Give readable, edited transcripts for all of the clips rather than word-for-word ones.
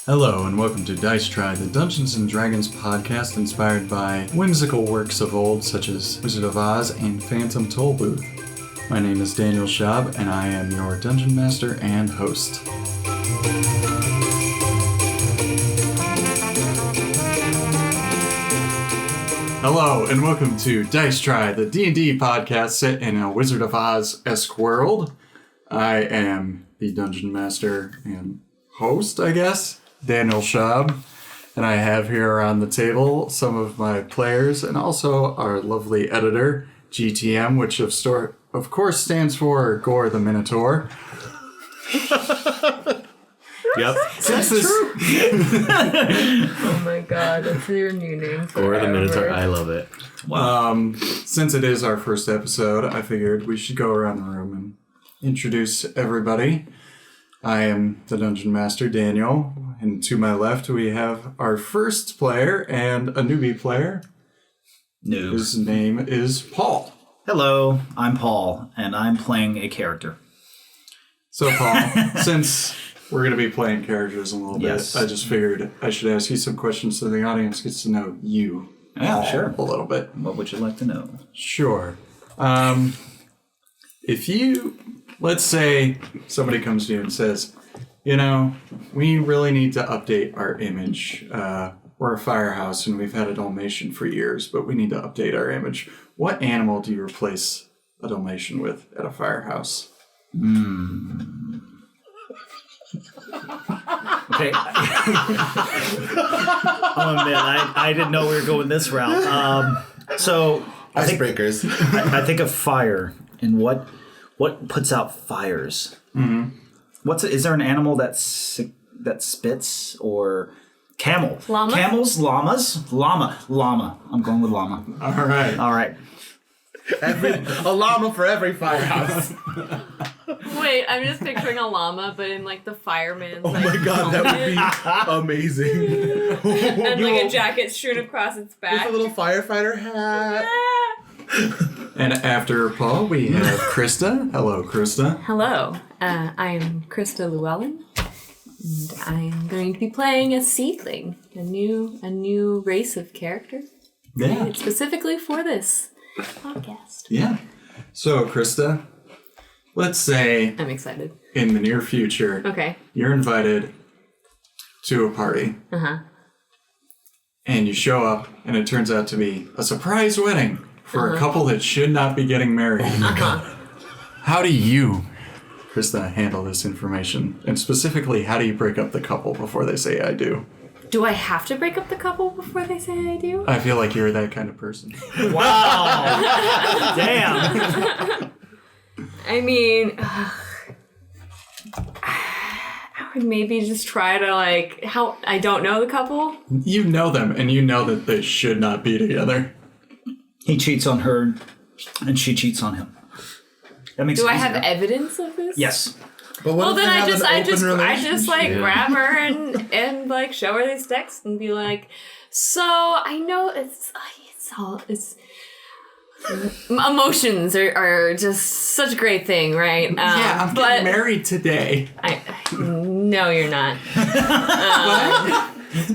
Hello and welcome to Dice Try, the Dungeons & Dragons podcast inspired by whimsical works of old such as Wizard of Oz and Phantom Tollbooth. My name is Daniel Schaub and I am your Dungeon Master and host. Hello and welcome to Dice Try, the D&D podcast set in a Wizard of Oz-esque world. I am the Dungeon Master and host, I guess, Daniel Schaub, and I have here on the table some of my players and also our lovely editor, GTM, which of course stands for Gore the Minotaur. Yep. Since this Oh my god, that's your new name forever. Gore the Minotaur, I love it. Wow. Since it is our first episode, I figured we should go around the room and introduce everybody. I am the Dungeon Master, Daniel, and to my left we have our first player and a newbie player. Noob. His name is Paul. Hello, I'm Paul, and I'm playing a character. So Paul, since we're going to be playing characters in a little Yes. bit, I just figured I should ask you some questions so the audience gets to know you. Yeah, sure. A little bit. What would you like to know? Sure. If you, let's say somebody comes to you and says, you know, we really need to update our image. We're a firehouse and we've had a Dalmatian for years, but we need to update our image. What animal do you replace a Dalmatian with at a firehouse? Okay. Oh man, I didn't know we were going this route. So Icebreakers. I think of fire and what puts out fires. Mm-hmm. Is there an animal that spits or camel? Llama? Camels, llamas, llama. I'm going with llama. All right. A llama for every firehouse. Wait, I'm just picturing a llama, but in like the fireman's Oh my god, that would be amazing. and like a jacket strewn across its With back. a little firefighter hat. And after Paul, we have Krista. Hello, Krista. Hello, I am Krista Llewellyn, and I am going to be playing a seedling, a new race of character, Yeah. specifically for this podcast. Yeah. So, Krista, let's say I'm excited. in the near future, Okay. you're invited to a party. And you show up, and it turns out to be a surprise wedding for a couple that should not be getting married. How do you, Krista, handle this information? And specifically, how do you break up the couple before they say I do? Do I have to break up the couple before they say I do? I feel like you're that kind of person. Wow. Damn. I mean, I would maybe just try to I don't know the couple. You know them, and you know that they should not be together. He cheats on her, and she cheats on him. That makes Do it I have easier. evidence of this? Yes. But what Well, if then they I have just an open grab her and like show her these texts and be like, so I know it's emotions are just such a great thing, right? Yeah, I'm getting married today. No, you're not.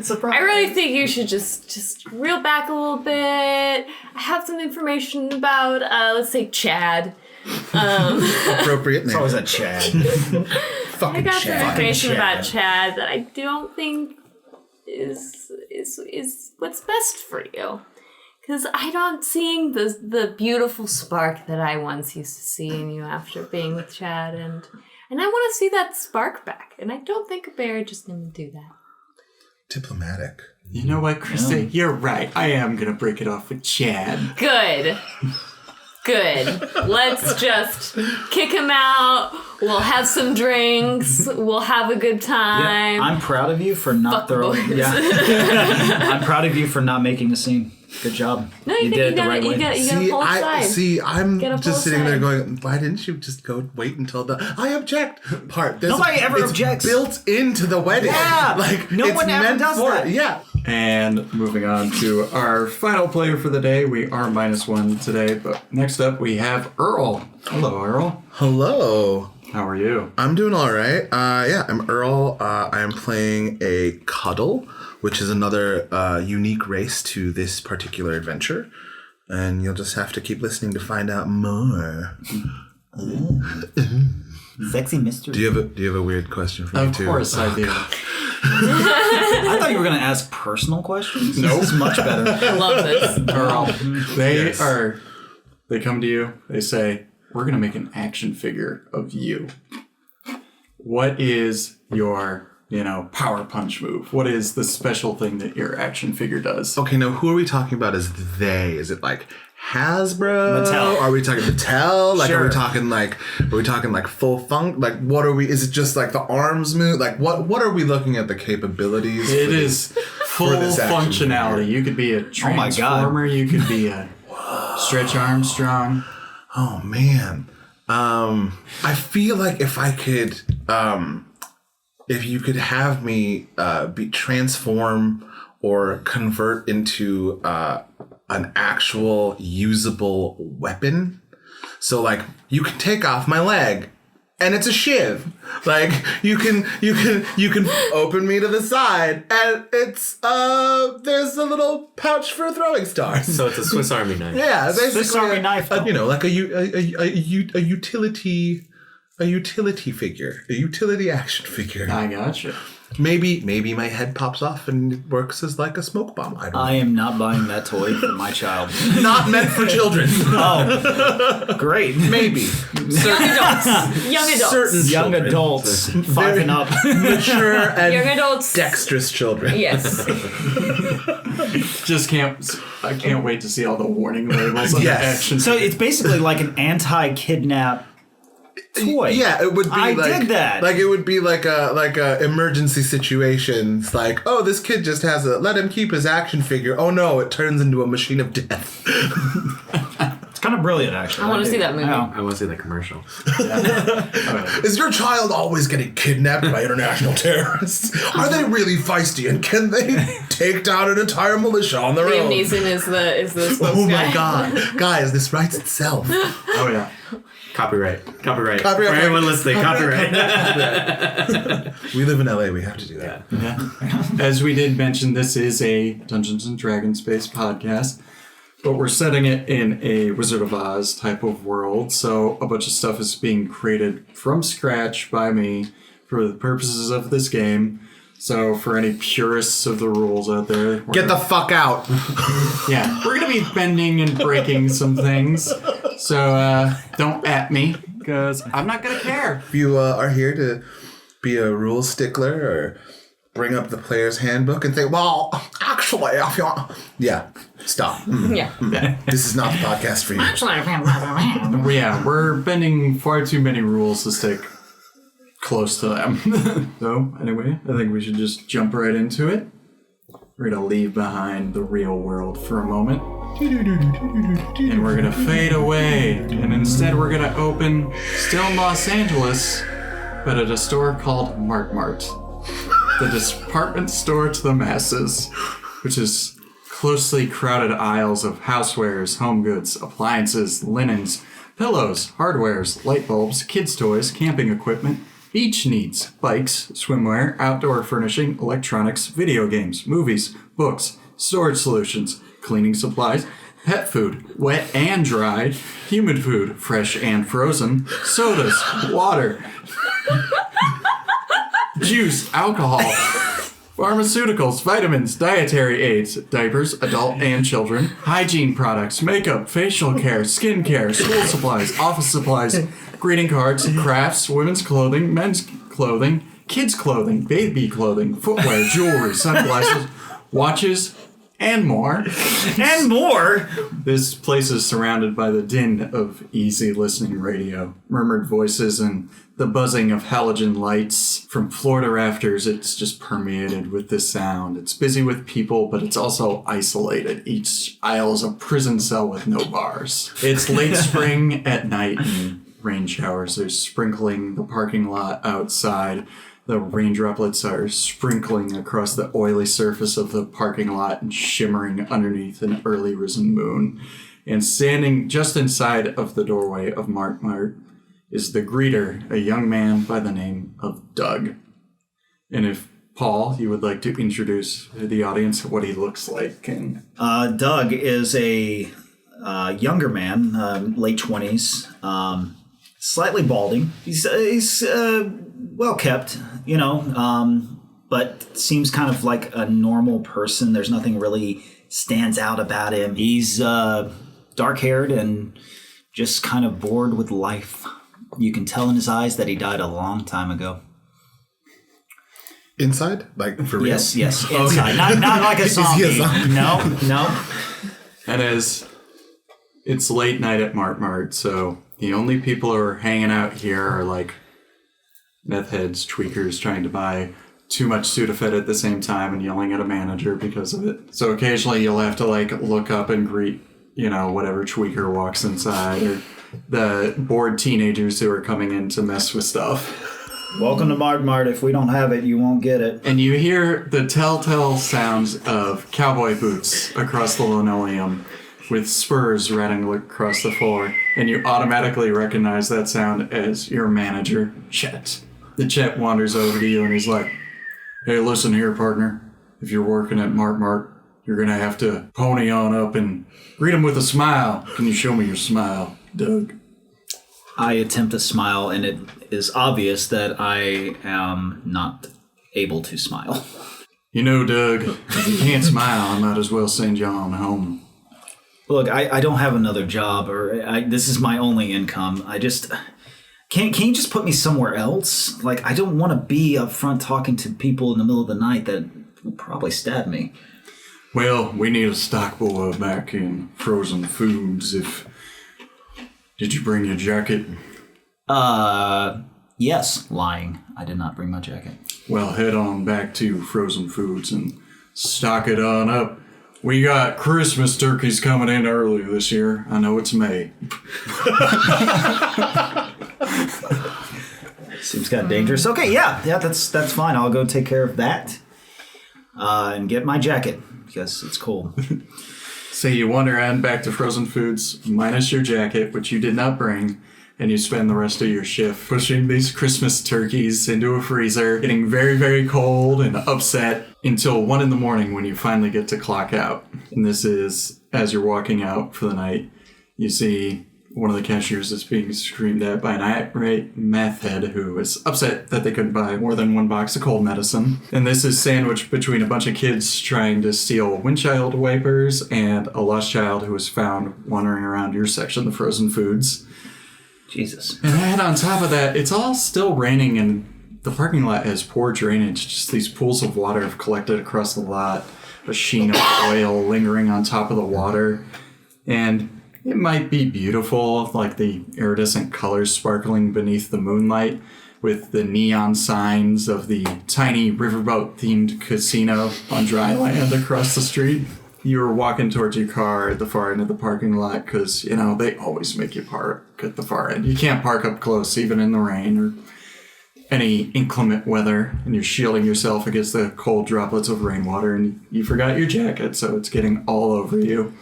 Surprise. I really think you should just reel back a little bit. I have some information about, let's say, Chad. Appropriate name. It's always a Chad. Fucking I got some Chad. information Chad. about Chad that I don't think is what's best for you. Because I don't seeing the beautiful spark that I once used to see in you after being with Chad, and I want to see that spark back. And I don't think a marriage is going to do that. Diplomatic. You know what, Krista? You're right. I am going to break it off with Chad. Good. Let's just kick him out. We'll have some drinks. We'll have a good time. I'm proud of you for not Fuck throwing. boys. Yeah. I'm proud of you for not making a scene. Good job. No, you did it the right way. You gotta pull aside. I'm Gotta pull just sitting there aside. going, why didn't you just go wait until the I object part? Nobody ever it's objects. built into the wedding. Yeah. Like No it's one ever meant does for that. it. Yeah. And moving on to our final player for the day. We are -1 today, but next up we have Earl. Hello, Earl. Hello. How are you? I'm doing all right. I'm Earl. I am playing a Cuddle, which is another unique race to this particular adventure. And you'll just have to keep listening to find out more. Sexy mystery. Do you have a weird question for me too? Of course I do. I thought you were going to ask personal questions. Nope. This is much better. I love this. Earl, they come to you, they say, we're going to make an action figure of you. What is your, power punch move? What is the special thing that your action figure does? Okay, now who are we talking about as they? Is it like Hasbro? Mattel. Are we talking Mattel? Like, Sure. are we talking like full funk? Like, what are we? Is it just like the arms move? Like, what are we looking at the capabilities? It for is full this action functionality. figure? You could be a my God. Transformer. You could be a Stretch Armstrong. Oh man, I feel like if I could, if you could have me be transform or convert into an actual usable weapon, so like you can take off my leg. And it's a shiv. Like you can open me to the side, and it's there's a little pouch for throwing stars. So it's a Swiss Army knife. Yeah, basically Swiss Army knife, though. like a utility figure, a utility action figure. I gotcha. Maybe my head pops off and it works as like a smoke bomb. I don't know. I am not buying that toy for my child. Not meant for children. Oh, great. Maybe Young adults. Young adults. certain Young children. adults, 5 and up. mature and Young adults. dexterous children. Yes. I can't wait to see all the warning labels on Yes. the action So figure. it's basically like an anti-kidnap toy. Yeah, it would be I like dig that. Like it would be like a emergency situations. Like, oh, this kid just has let him keep his action figure. Oh no, it turns into a machine of death. It's kind of brilliant, actually. I wanna dig see it. that movie. Yeah. I want to see the commercial. Is your child always getting kidnapped by international terrorists? Are they really feisty, and can they take down an entire militia on their Liam own? Neeson is the spokes Oh guy. my god, guys, this writes itself. Oh yeah. Copyright. Copyright. For everyone listening, copyright. We live in LA. We have to do that. Yeah. As we did mention, this is a Dungeons and Dragons based podcast, but we're setting it in a Wizard of Oz type of world. So a bunch of stuff is being created from scratch by me for the purposes of this game. So for any purists of the rules out there, Get the fuck out. yeah, we're gonna be bending and breaking some things. So don't at me, because I'm not gonna care. If you are here to be a rule stickler or bring up the player's handbook and say, well, actually, if you yeah, stop. Yeah. This is not the podcast for you. Yeah, we're bending far too many rules to stick close to them. So, anyway, I think we should just jump right into it. We're going to leave behind the real world for a moment. And we're going to fade away. And instead, we're going to open, still in Los Angeles, but at a store called Mart-Mart. The department store to the masses, which is closely crowded aisles of housewares, home goods, appliances, linens, pillows, hardwares, light bulbs, kids' toys, camping equipment, beach needs, bikes, swimwear, outdoor furnishing, electronics, video games, movies, books, storage solutions, cleaning supplies, pet food, wet and dry, human food, fresh and frozen, sodas, water, juice, alcohol, pharmaceuticals, vitamins, dietary aids, diapers, adult and children, hygiene products, makeup, facial care, skin care, school supplies, office supplies, greeting cards, crafts, women's clothing, men's clothing, kids' clothing, baby clothing, footwear, jewelry, sunglasses, watches, and more. And more. This place is surrounded by the din of easy listening radio, murmured voices, and the buzzing of halogen lights from floor to rafters. It's just permeated with this sound. It's busy with people, but it's also isolated. Each aisle is a prison cell with no bars. It's late spring at night and rain showers. There's sprinkling the parking lot outside. The rain droplets are sprinkling across the oily surface of the parking lot and shimmering underneath an early risen moon. And standing just inside of the doorway of Mart-Mart is the greeter, a young man by the name of Doug. And if Paul, you would like to introduce the audience what he looks like. And Doug is a younger man, late 20s, slightly balding. He's well kept, but seems kind of like a normal person. There's nothing really stands out about him. He's dark-haired and just kind of bored with life. You can tell in his eyes that he died a long time ago. Inside? Like, for real? Yes, inside. Not like a zombie. Is he a zombie? No. And as it's late night at Mart-Mart, so the only people who are hanging out here are like meth heads, tweakers trying to buy too much Sudafed at the same time and yelling at a manager because of it. So occasionally you'll have to like look up and greet, whatever tweaker walks inside, or the bored teenagers who are coming in to mess with stuff. Welcome to Mart-Mart. If we don't have it, you won't get it. And you hear the telltale sounds of cowboy boots across the linoleum with spurs rattling across the floor. And you automatically recognize that sound as your manager, Chet. The Chet wanders over to you and he's like, "Hey, listen here, partner. If you're working at Mart-Mart, you're going to have to pony on up and greet him with a smile. Can you show me your smile, Doug?" I attempt to smile, and it is obvious that I am not able to smile. Doug, if you can't smile, I might as well send you on home. Look, I don't have another job, or this is my only income. I just... Can you just put me somewhere else? Like, I don't want to be up front talking to people in the middle of the night that will probably stab me. Well, we need a stock boy back in frozen foods. Did you bring your jacket? Yes, lying. I did not bring my jacket. Well, head on back to frozen foods and stock it on up. We got Christmas turkeys coming in early this year. I know it's May. Seems kind of dangerous. Okay, yeah, that's fine. I'll go take care of that and get my jacket because it's cold. So you wander on back to frozen foods, minus your jacket, which you did not bring, and you spend the rest of your shift pushing these Christmas turkeys into a freezer, getting very, very cold and upset until 1 a.m. when you finally get to clock out. And this is, as you're walking out for the night, you see one of the cashiers is being screamed at by an irate meth head who is upset that they couldn't buy more than 1 box of cold medicine. And this is sandwiched between a bunch of kids trying to steal windshield wipers and a lost child who was found wandering around your section of frozen foods. Jesus. And then on top of that, it's all still raining and the parking lot has poor drainage. Just these pools of water have collected across the lot, a sheen of oil lingering on top of the water. And it might be beautiful, like the iridescent colors sparkling beneath the moonlight with the neon signs of the tiny riverboat-themed casino on dry land across the street. You were walking towards your car at the far end of the parking lot because, they always make you park at the far end. You can't park up close, even in the rain or any inclement weather, and you're shielding yourself against the cold droplets of rainwater, and you forgot your jacket, so it's getting all over you.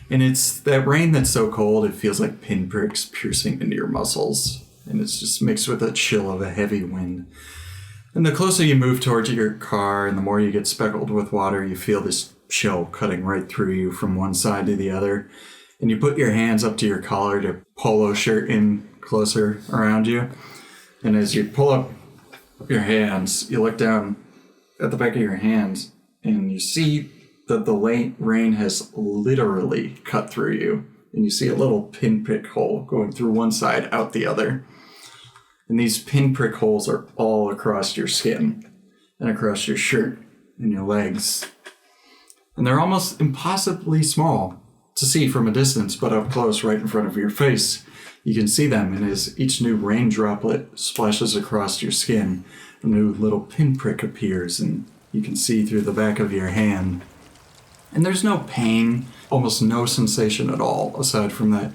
And it's that rain that's so cold, it feels like pinpricks piercing into your muscles. And it's just mixed with a chill of a heavy wind. And the closer you move towards your car and the more you get speckled with water, you feel this chill cutting right through you from one side to the other. And you put your hands up to your collar to polo shirt in closer around you. And as you pull up your hands, you look down at the back of your hands and you see that the rain has literally cut through you. And you see a little pinprick hole going through one side, out the other. And these pinprick holes are all across your skin and across your shirt and your legs. And they're almost impossibly small to see from a distance, but up close right in front of your face, you can see them. And as each new rain droplet splashes across your skin, a new little pinprick appears and you can see through the back of your hand. And there's no pain, almost no sensation at all, aside from that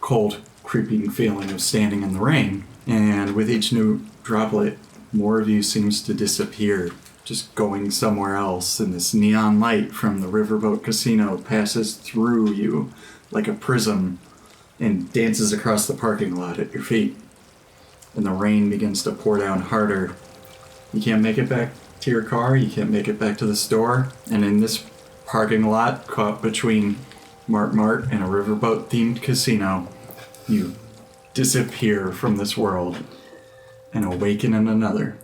cold, creeping feeling of standing in the rain. And with each new droplet, more of you seems to disappear, just going somewhere else. And this neon light from the riverboat casino passes through you like a prism and dances across the parking lot at your feet. and the rain begins to pour down harder. You can't make it back to your car, you can't make it back to the store, and in this parking lot caught between Mart-Mart and a riverboat-themed casino, you disappear from this world and awaken in another.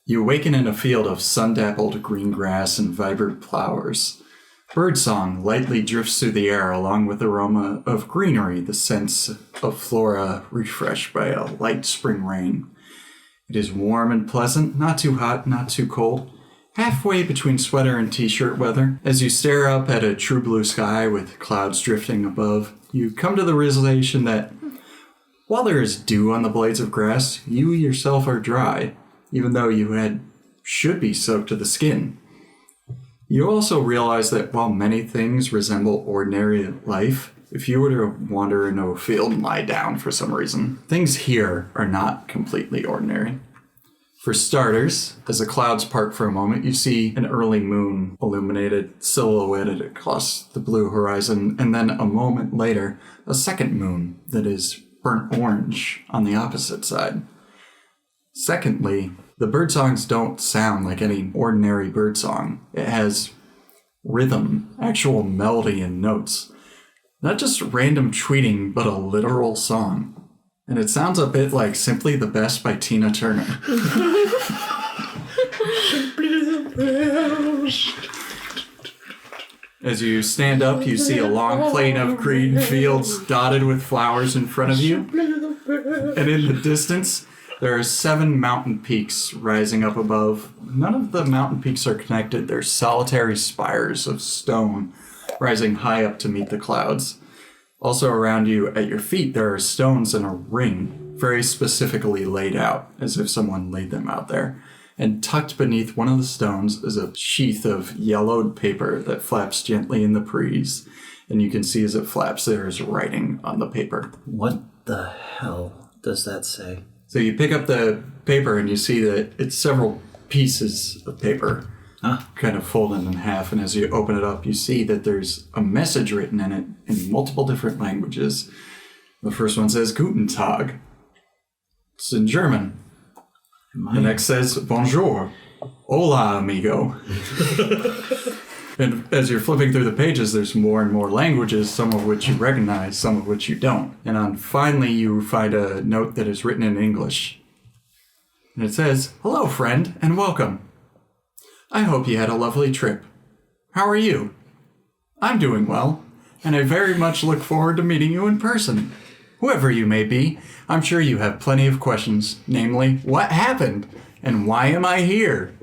You awaken in a field of sun-dappled green grass and vibrant flowers. Birdsong lightly drifts through the air along with the aroma of greenery, the sense of flora refreshed by a light spring rain. It is warm and pleasant, not too hot, not too cold, halfway between sweater and t-shirt weather. As you stare up at a true blue sky with clouds drifting above, you come to the realization that while there is dew on the blades of grass, you yourself are dry, even though you should be soaked to the skin. You also realize that while many things resemble ordinary life, if you were to wander into a field and lie down for some reason, things here are not completely ordinary. For starters, as the clouds part for a moment, you see an early moon illuminated, silhouetted across the blue horizon, and then a moment later, a second moon that is burnt orange on the opposite side. Secondly, the birdsongs don't sound like any ordinary birdsong. It has rhythm, actual melody and notes. Not just random tweeting, but a literal song. And it sounds a bit like Simply the Best by Tina Turner. As you stand up, you see a long plain of green fields dotted with flowers in front of you. And in the distance, there are 7 mountain peaks rising up above. None of the mountain peaks are connected. They're solitary spires of stone rising high up to meet the clouds. Also around you, at your feet, there are stones in a ring, very specifically laid out, as if someone laid them out there. And tucked beneath one of the stones is a sheath of yellowed paper that flaps gently in the breeze. And you can see as it flaps, there is writing on the paper. What the hell does that say? So you pick up the paper and you see that it's several pieces of paper kind of folded in half. And as you open it up, you see that there's a message written in it in multiple different languages. The first one says Guten Tag. It's in German. The next says Bonjour. Hola, amigo. And as you're flipping through the pages, there's more and more languages, some of which you recognize, some of which you don't. And finally, you find a note that is written in English. And it says, "Hello, friend, and welcome. I hope you had a lovely trip. How are you? I'm doing well, and I very much look forward to meeting you in person. Whoever you may be, I'm sure you have plenty of questions, namely, what happened, and why am I here?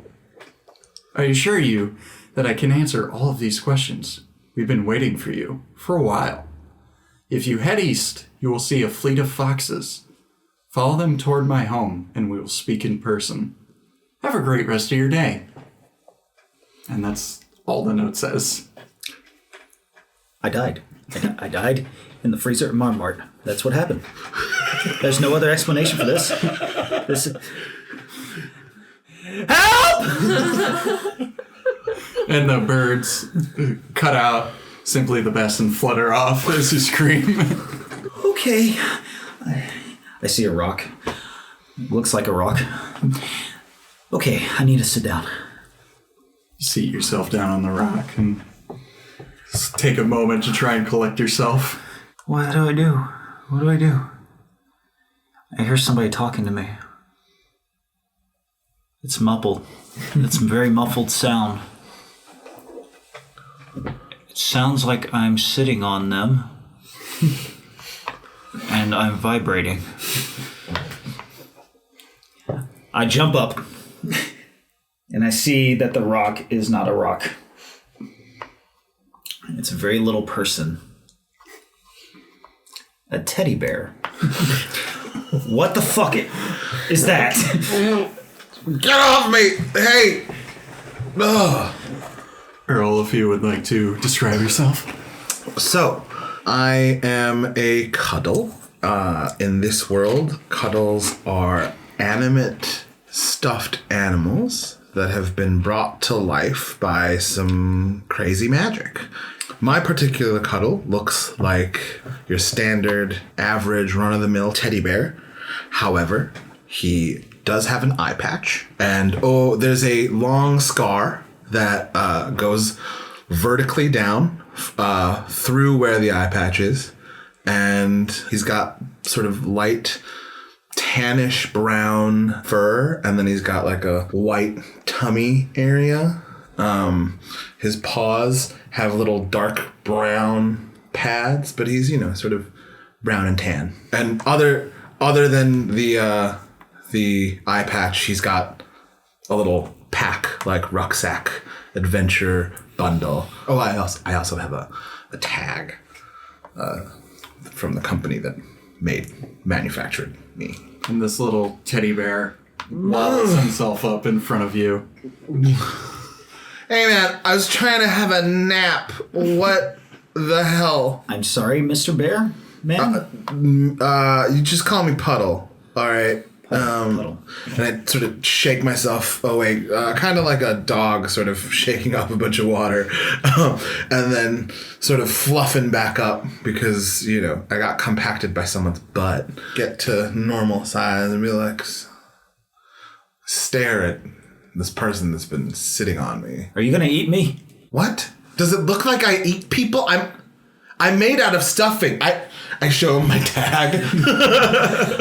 I assure you that I can answer all of these questions. We've been waiting for you for a while. If you head east, you will see a fleet of foxes. Follow them toward my home, and we will speak in person. Have a great rest of your day." And that's all the note says. I died. I died in the freezer at Mart-Mart. That's what happened. There's no other explanation for this. Help! And the birds cut out Simply the Best and flutter off as you scream. Okay. I see a rock. Looks like a rock. Okay, I need to sit down. Seat yourself down on the rock and just take a moment to try and collect yourself. What do I do? What do I do? I hear somebody talking to me. It's muffled. It's a very muffled sound. It sounds like I'm sitting on them. And I'm vibrating. I jump up. And I see that the rock is not a rock. It's a very little person. A teddy bear. What the fuck is that? Get off me! Hey! Ugh. Or all of you would like to describe yourself? So, I am a cuddle. In this world, cuddles are animate, stuffed animals that have been brought to life by some crazy magic. My particular cuddle looks like your standard, average, run-of-the-mill teddy bear. However, he does have an eye patch. And, there's a long scar that goes vertically down through where the eye patch is. And he's got sort of light tannish brown fur, and then he's got like a white tummy area. His paws have little dark brown pads, but he's, sort of brown and tan. And other than the eye patch, he's got a little pack, like rucksack, adventure bundle. Oh, I also have a tag from the company that manufactured me. And this little teddy bear lolls himself up in front of you. Hey man, I was trying to have a nap. What the hell? I'm sorry, Mr. Bear, man. You just call me Puddle. All right. Puddle. And I sort of shake myself awake, kind of like a dog sort of shaking off a bunch of water, and then sort of fluffing back up because, I got compacted by someone's butt. Get to normal size and be like, stare at this person that's been sitting on me. Are you going to eat me? What? Does it look like I eat people? I'm made out of stuffing. I show him my tag.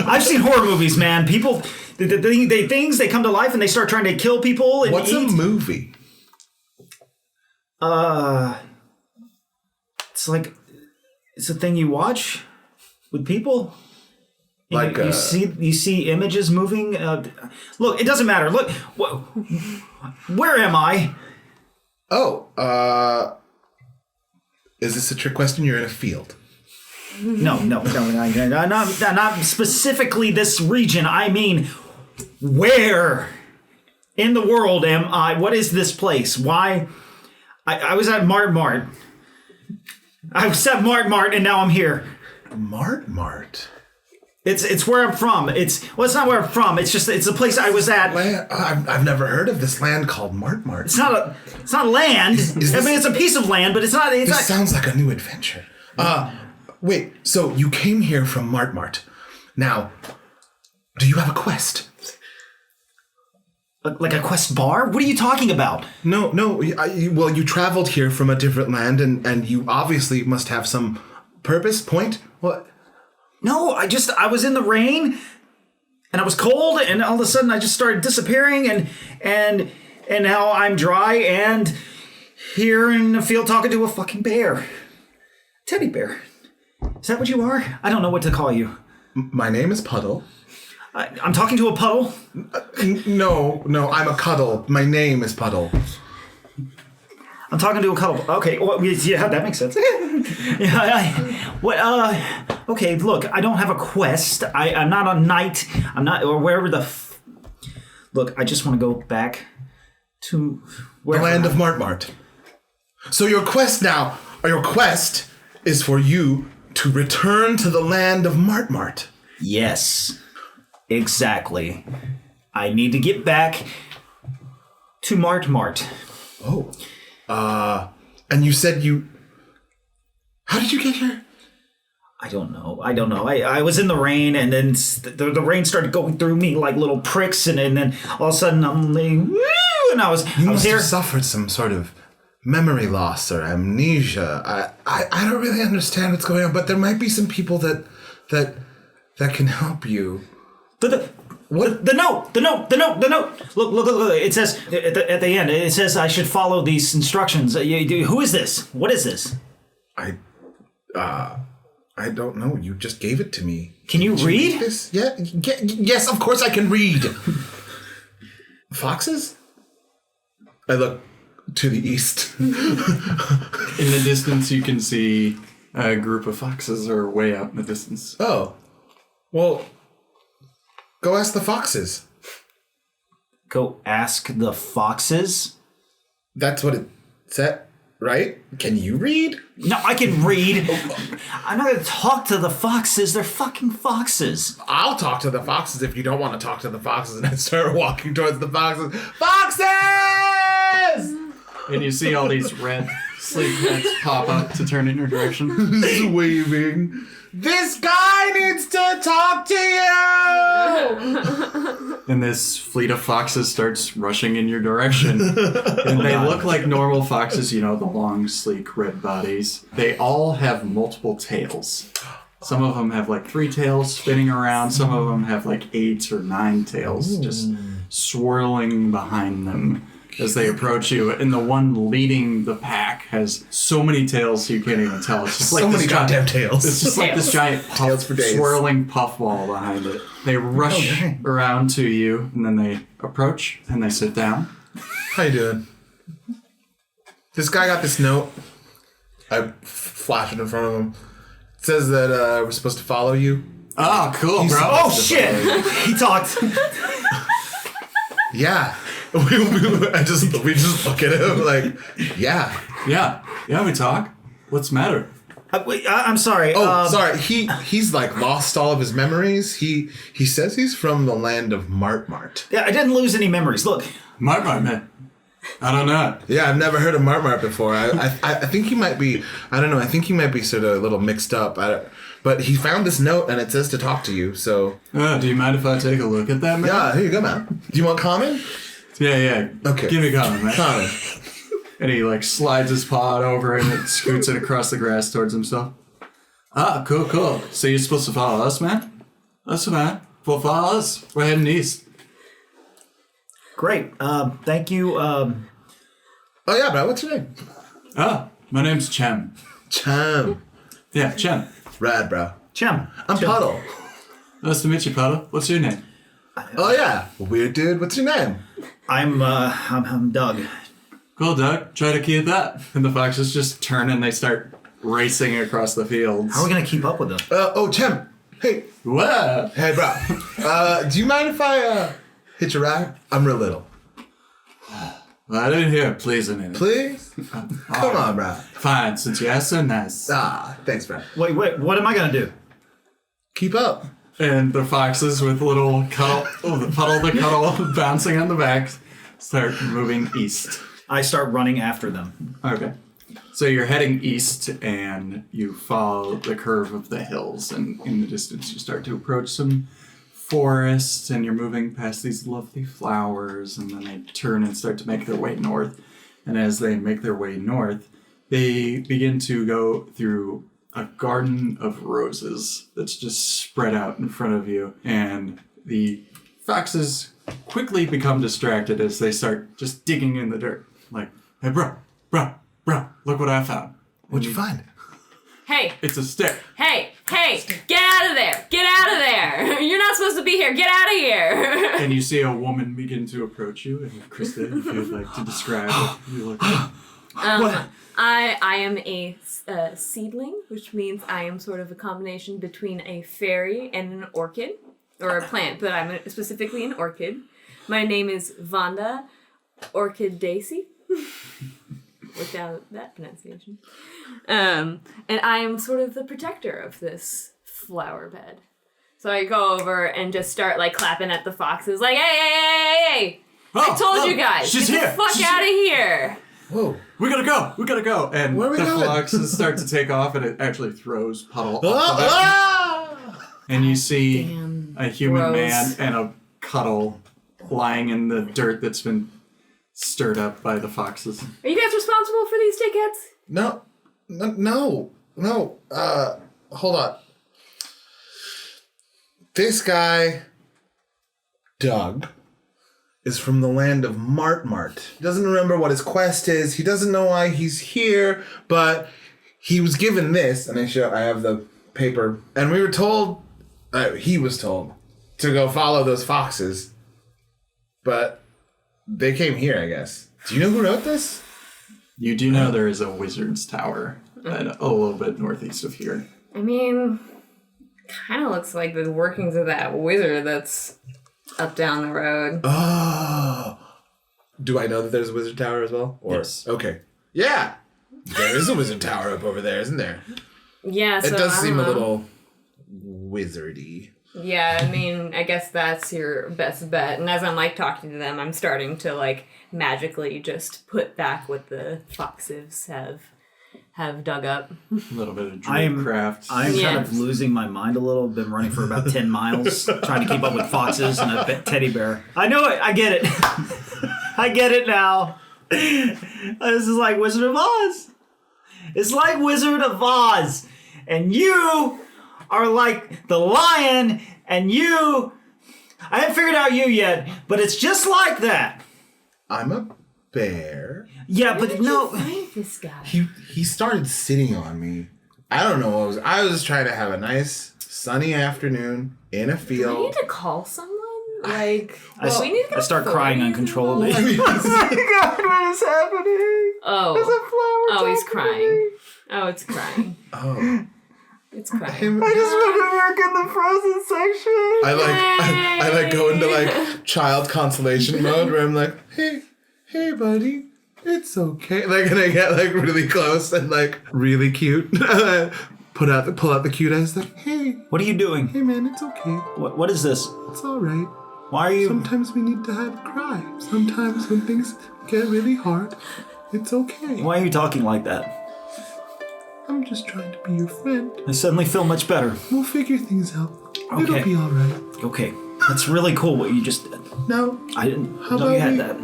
I've seen horror movies, man. People, things, they come to life and they start trying to kill people and What's eat. a movie? It's a thing you watch with people. Like you see images moving. Look, it doesn't matter. Look, where am I? Is this a trick question? You're in a field. No, not specifically this region. I mean, where in the world am I? What is this place? Why? I was at Mart-Mart. I was at Mart-Mart, and now I'm here. Mart-Mart. It's where I'm from. It's not where I'm from. It's the place I was at. I've never heard of this land called Mart-Mart. It's not land. I mean, it's a piece of land, but it's not. This sounds like a new adventure. Wait. So you came here from Mart-Mart. Now, do you have a quest? Like a quest bar? What are you talking about? No. Well, you traveled here from a different land, and you obviously must have some purpose, point. What? No, I was in the rain, and I was cold, and all of a sudden I just started disappearing, and now I'm dry and here in the field talking to a fucking bear. Teddy bear. Is that what you are? I don't know what to call you. My name is Puddle. I'm talking to a puddle? No, I'm a cuddle. My name is Puddle. I'm talking to a cuddle. Okay, well, yeah, that makes sense. Okay, look, I don't have a quest. I'm not a knight. I'm not, or wherever look, I just want to go back to the land of Mart-Mart. So your quest is for you to return to the land of Mart-Mart. Yes, exactly. I need to get back to Mart-Mart. Oh. And you said how did you get here? I don't know. I was in the rain, and then the rain started going through me like little pricks, and then all of a sudden I'm like, woo, and I was must here. Have suffered some sort of memory loss or amnesia. I don't really understand what's going on, but there might be some people that can help you. What? The note. Look. It says at the end. It says I should follow these instructions. Who is this? What is this? I don't know. You just gave it to me. Can you read this? Yeah. Yes, of course I can read. Foxes? I look to the east. In the distance, you can see a group of foxes are way out in the distance. Oh. Well, go ask the foxes. Go ask the foxes? That's what it said, right? Can you read? No, I can read. I'm not going to talk to the foxes. They're fucking foxes. I'll talk to the foxes if you don't want to talk to the foxes. And I start walking towards the foxes. Foxes! And you see all these red sleep heads pop up to turn in your direction. He's waving. This guy needs to talk to you! And this fleet of foxes starts rushing in your direction. And they look like normal foxes, you know, the long, sleek, red bodies. They all have multiple tails. Some of them have like 3 tails spinning around. Some of them have like 8 or 9 tails just swirling behind them as they approach you. And the one leading the pack has so many tails you can't even tell. It's just like So this many goddamn tails. It's just like this giant Tails for days. swirling puffball behind it. They rush around to you, and then they approach, and they sit down. How you doing? This guy got this note. I flash it in front of him. It says that we're supposed to follow you. Oh, cool, bro. Oh shit! He talked. Yeah. we just look at him like, yeah. Yeah, we talk. What's the matter? Wait, I'm sorry. Sorry. He's like lost all of his memories. He says he's from the land of Mart-Mart. Yeah, I didn't lose any memories. Look. Mart-Mart, man. I don't know. Yeah, I've never heard of Mart-Mart before. I think he might be. I don't know. I think he might be sort of a little mixed up. But he found this note and it says to talk to you. So. Do you mind if I take a look at that, man? Yeah. Here you go, man. Do you want common? Yeah. Okay. Give me common, man. Common. And he like slides his paw over and it scoots it across the grass towards himself. Ah, cool. So you're supposed to follow us, man? That's man. We'll follow us. We're heading east. Great. Thank you. Oh yeah, bro. What's your name? Ah, my name's Chem. Cham. Yeah, Chem. Rad, bro. Chem. I'm Puddle. Nice to meet you, Puddle. What's your name? Oh yeah. Weird dude. What's your name? I'm Doug. Cool, Doug. Try to keep that. And the foxes just turn and they start racing across the fields. How are we gonna keep up with them? Chem. Hey. Whoa. Hey, bro. Do you mind if I hitch a ride? I'm real little. Well, I didn't hear please in it. Please? Come on, bro. Fine, since you asked so nice. Thanks, bro. Wait. What am I gonna do? Keep up. And the foxes with little the cuddle bouncing on the back start moving east. I start running after them. Okay. So you're heading east and you follow the curve of the hills, and in the distance you start to approach some forests, and you're moving past these lovely flowers, and then they turn and start to make their way north. And as they make their way north, they begin to go through a garden of roses that's just spread out in front of you, and the foxes quickly become distracted as they start just digging in the dirt. Like, hey, bro, look what I found. What'd you find? Hey, It's a stick. hey, get out of there! Get out of there! You're not supposed to be here. Get out of here! And you see a woman begin to approach you, and Krista, if you'd like to describe what you look like. I am a seedling, which means I am sort of a combination between a fairy and an orchid, or a plant, but I'm specifically an orchid. My name is Vanda Orchidaceae, without that pronunciation. And I am sort of the protector of this flower bed. So I go over and just start like clapping at the foxes, like, hey! I told you guys, she's get here. the fuck out of here! Whoa. We gotta go. And Where are we the going? foxes start to take off, and it actually throws Puddle off the back. And you see Damn. a human Gross. man and a Cuddle lying in the dirt that's been stirred up by the foxes. Are you guys responsible for these tickets? No. Hold on. This guy, Doug, is from the land of Mart-Mart. He doesn't remember what his quest is. He doesn't know why he's here, but he was given this, and I have the paper, and we were told, he was told, to go follow those foxes, but they came here, I guess. Do you know who wrote this? You do know there is a wizard's tower a little bit northeast of here. I mean, kind of looks like the workings of that wizard that's up down the road. Oh. Do I know that there's a wizard tower as well? Or, Yes. Okay. Yeah. There is a wizard tower up over there, isn't there? Yeah, so It does I seem don't a know. little wizardy. Yeah, I mean, I guess that's your best bet. And as I'm like talking to them, I'm starting to like magically just put back what the foxes have dug up. A little bit of druid craft. I'm kind Yeah. of losing my mind a little. Been running for about 10 miles, trying to keep up with foxes and a teddy bear. I know it. I get it. I get it now. This is like Wizard of Oz. It's like Wizard of Oz. And you are like the lion, and you... I haven't figured out you yet, but it's just like that. I'm a bear. Yeah, Where but did no... you find this guy? He started sitting on me. I don't know what I was just trying to have a nice sunny afternoon in a Do I field. need to call someone? Like, I, we need to I start crying uncontrollably. I mean, God, what is happening? Oh, he's crying. Oh, it's crying. oh. It's crying. I just want to work in the frozen section. I like go into like child consolation mode where I'm like, hey buddy, it's okay. Like, and I get like really close and like really cute. Pull out the cute eyes like, hey What are you doing? man, it's okay. What is this? It's all right. Why are you... Sometimes we need to have a cry. Sometimes when things get really hard, it's okay. Why are you talking like that? I'm just trying to be your friend. I suddenly feel much better. We'll figure things out. Okay. It'll be all right. Okay, that's really cool what you just did. Now, I didn't How know you about had we- that.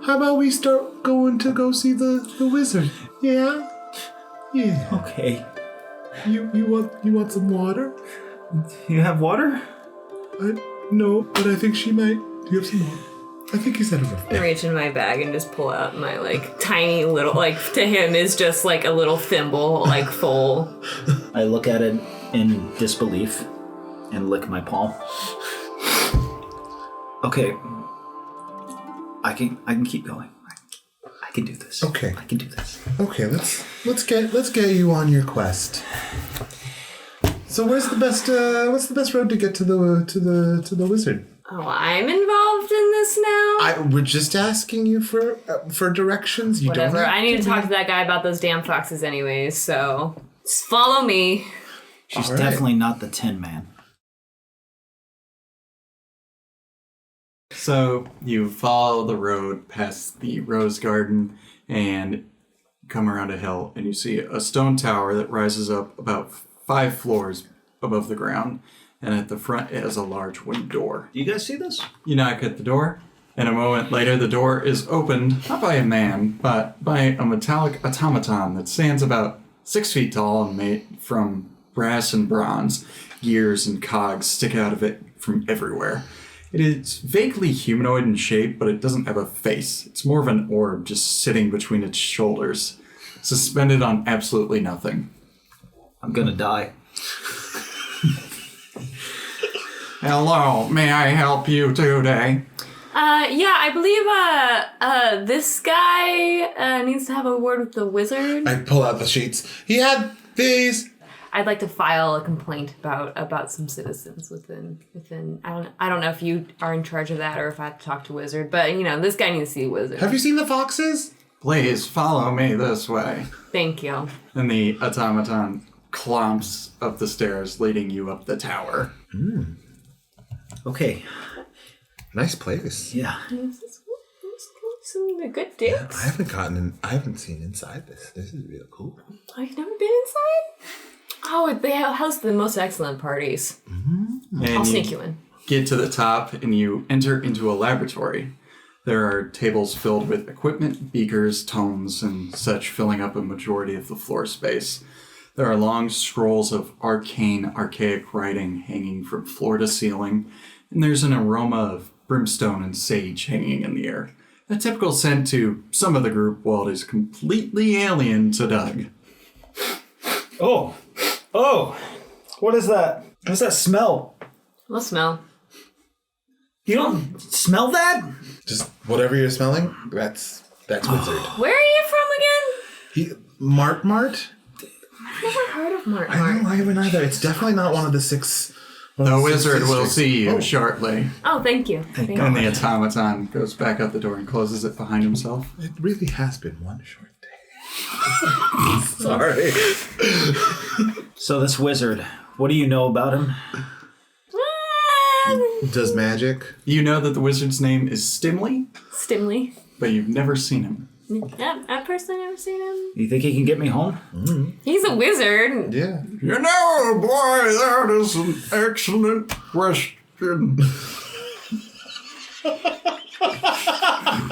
how about we start going to go see the wizard? Yeah? Yeah. Okay. You want some water? You have water? No, but I think she might. Do you have some water? I think he's had a rough I reach in my bag and just pull out my like tiny little, like to him is just like a little thimble, like full. I look at it in disbelief and lick my palm. Okay. I can keep going. I can do this. Okay. I can do this. Okay, let's get you on your quest. So what's the best road to get to the wizard? Oh, I'm involved in this now? We're just asking you for directions. You Whatever. don't have I need to talk to that guy about those damn foxes anyways, so just follow me. She's All right. definitely not the Tin Man. So you follow the road past the rose garden and come around a hill, and you see a stone tower that rises up about 5 floors above the ground. And at the front, it has a large wooden door. Do you guys see this? You knock at the door, and a moment later, the door is opened, not by a man, but by a metallic automaton that stands about 6 feet tall and made from brass and bronze. Gears and cogs stick out of it from everywhere. It is vaguely humanoid in shape, but it doesn't have a face. It's more of an orb just sitting between its shoulders, suspended on absolutely nothing. I'm gonna die. Hello, may I help you today? Yeah, I believe this guy needs to have a word with the wizard. I pull out the sheets. He had these. I'd like to file a complaint about some citizens within. I don't know if you are in charge of that or if I have to talk to wizard, but you know this guy needs to see a wizard. Have you seen the foxes? Please follow me this way. Thank you. And the automaton clomps up the stairs, leading you up the tower. Okay. Nice place. Yeah. Some good dicks. I haven't seen inside this. This is real cool. I've never been inside. Oh, they host the most excellent parties. And I'll sneak you in. Get to the top and you enter into a laboratory. There are tables filled with equipment, beakers, tomes, and such filling up a majority of the floor space. There are long scrolls of archaic writing hanging from floor to ceiling, and there's an aroma of brimstone and sage hanging in the air. A typical scent to some of the group, while it is completely alien to Doug. Oh. What is that? What's that smell? We'll smell. You don't smell that? Just whatever you're smelling, that's wizard. Where are you from again? Mart-Mart? I've never heard of Mart-Mart. I haven't either. It's definitely not one of the 6. The wizard will see you shortly. Oh, thank you. Thank you. And the automaton goes back out the door and closes it behind himself. It really has been one short day. Sorry. So this wizard, what do you know about him? Does magic? You know that the wizard's name is Stimley, Stimley. but you've never seen him. Yeah, I've personally never seen him. You think he can get me home? He's a wizard. Yeah. You know, boy, that is an excellent question.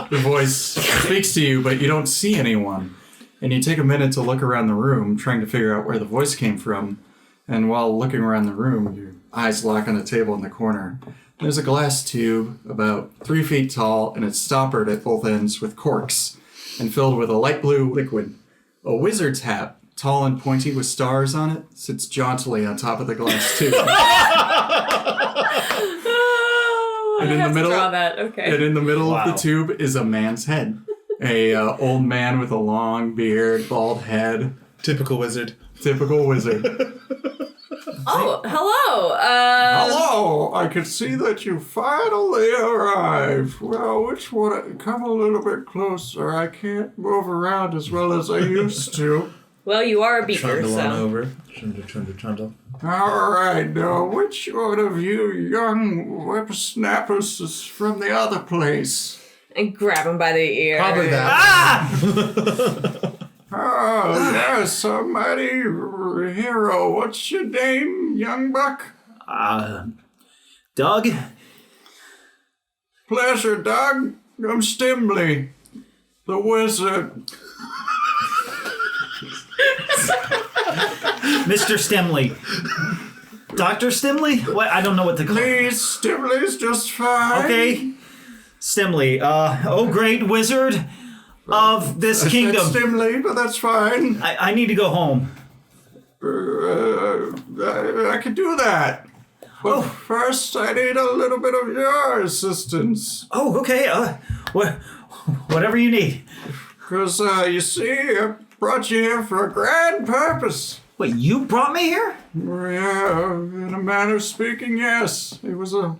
The voice speaks to you, but you don't see anyone. And you take a minute to look around the room, trying to figure out where the voice came from. And while looking around the room, your eyes lock on a table in the corner. There's a glass tube about 3 feet tall, and it's stoppered at both ends with corks, and filled with a light blue liquid. A wizard's hat, tall and pointy with stars on it, sits jauntily on top of the glass tube. And in the middle, draw that. Okay. And in the middle Wow. of the tube is a man's head. A old man with a long beard, bald head. Typical wizard. Typical wizard. Oh, hello. Hello! I can see that you finally arrived. Well, which one? Come a little bit closer. I can't move around as well as I used to. Well, you are a beaker, Trundle on so. over. Trundle. All right, now, which one of you young whippersnappers is from the other place? And grab him by the ear. Probably that. Oh, yes, a mighty hero. What's your name, young buck? Doug? Pleasure, Doug. I'm Stimley, the wizard. Mr. Stimley. Dr. Stimley? What? I don't know what to call Please, Stimley's just fine. Okay. Stimley, oh great wizard of this kingdom. Stimley, but that's fine. I need to go home. I can do that. But first, I need a little bit of your assistance. Oh, okay. Whatever you need. Because, you see, I brought you here for a grand purpose. Wait, you brought me here? Yeah, in a manner of speaking, yes. It was a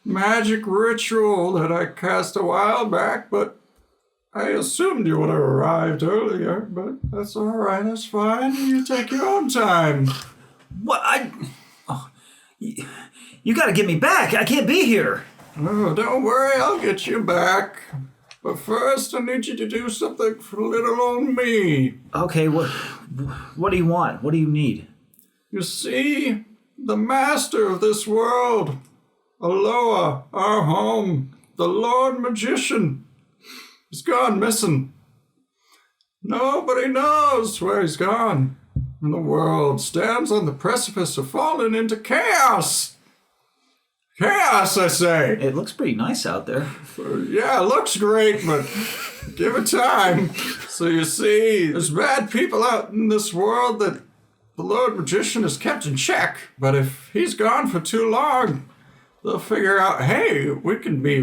magic ritual that I cast a while back, but I assumed you would have arrived earlier. But that's all right, that's fine. You take your own time. What? You gotta get me back. I can't be here. Oh, don't worry, I'll get you back. But first, I need you to do something for little old me. Okay, what do you want? What do you need? You see, the master of this world, Iloa, our home, the Lord Magician, he's gone missing. Nobody knows where he's gone. And the world stands on the precipice of falling into chaos. Chaos, I say. It looks pretty nice out there. Yeah, it looks great, but give it time. So you see, there's bad people out in this world that the Lord Magician has kept in check. But if he's gone for too long, they'll figure out, hey, we can be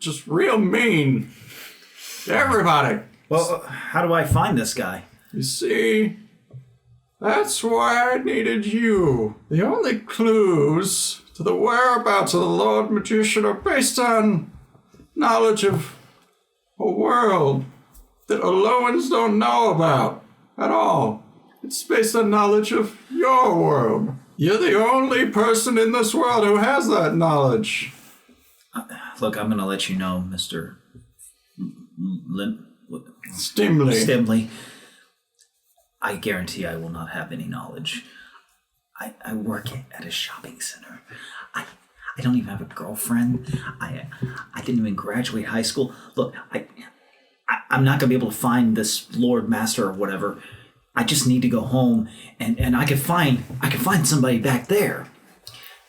just real mean to everybody. Well, how do I find this guy? You see, that's why I needed you. The only clues to the whereabouts of the Lord Magician are based on knowledge of a world that Iloans don't know about at all. It's based on knowledge of your world. You're the only person in this world who has that knowledge. Look, I'm gonna let you know, Mr. Stimley. Stimley. I guarantee I will not have any knowledge. I work at a shopping center. I don't even have a girlfriend. I didn't even graduate high school. Look, I'm not gonna be able to find this Lord Master or whatever. I just need to go home and I can find somebody back there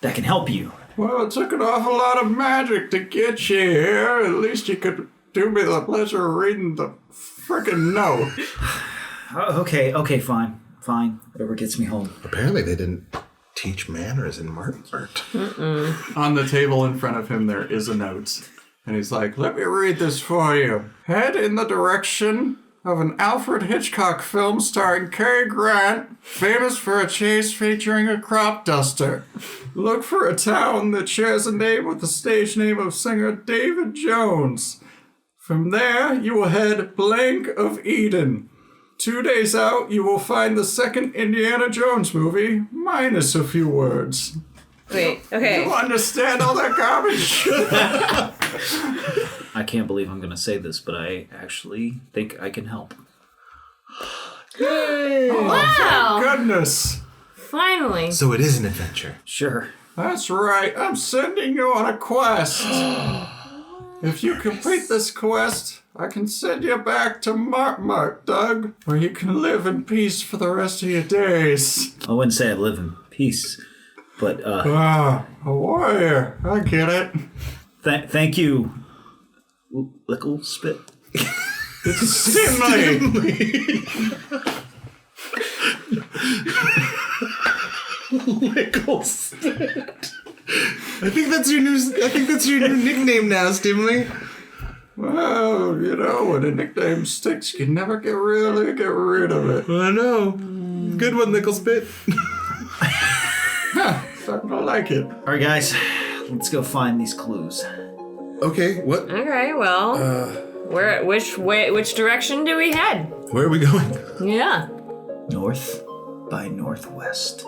that can help you. Well, it took an awful lot of magic to get you here. At least you could do me the pleasure of reading the frickin' note. Okay, fine. Whatever gets me home. Apparently they didn't teach manners in Mart-Mart. On the table in front of him, there is a note. And he's like, let me read this for you. Head in the direction of an Alfred Hitchcock film starring Cary Grant, famous for a chase featuring a crop duster. Look for a town that shares a name with the stage name of singer David Jones. From there, you will head blank of Eden. 2 days out, you will find the second Indiana Jones movie, minus a few words. Wait, okay. You understand all that garbage? I can't believe I'm going to say this, but I actually think I can help. Wow! Goodness. Finally. So it is an adventure. Sure. That's right. I'm sending you on a quest. If you complete this quest, I can send you back to Mart-Mart, Doug, where you can live in peace for the rest of your days. I wouldn't say I live in peace, but A warrior. I get it. thank you, Lickle Spit. It's Stimley. Lickle Spit. I think that's your new nickname now, Stimley. Well, you know, when a nickname sticks, you can never get rid of it. I know. Good one, Lickle Spit. Starting to like it. All right, guys, let's go find these clues. Okay, what? Okay, well, which direction do we head? Where are we going? Yeah. North by northwest.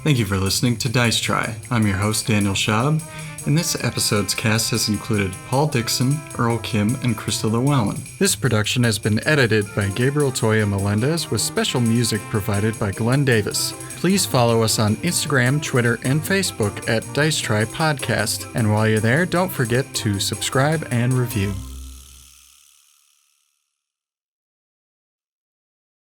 Thank you for listening to Dice Try. I'm your host, Daniel Schaub, and this episode's cast has included Paul Dixon, Earl Kim, and Krista Llewellyn. This production has been edited by Gabriel Toya Melendez with special music provided by Glenn Davis. Please follow us on Instagram, Twitter, and Facebook at Dice Try Podcast. And while you're there, don't forget to subscribe and review.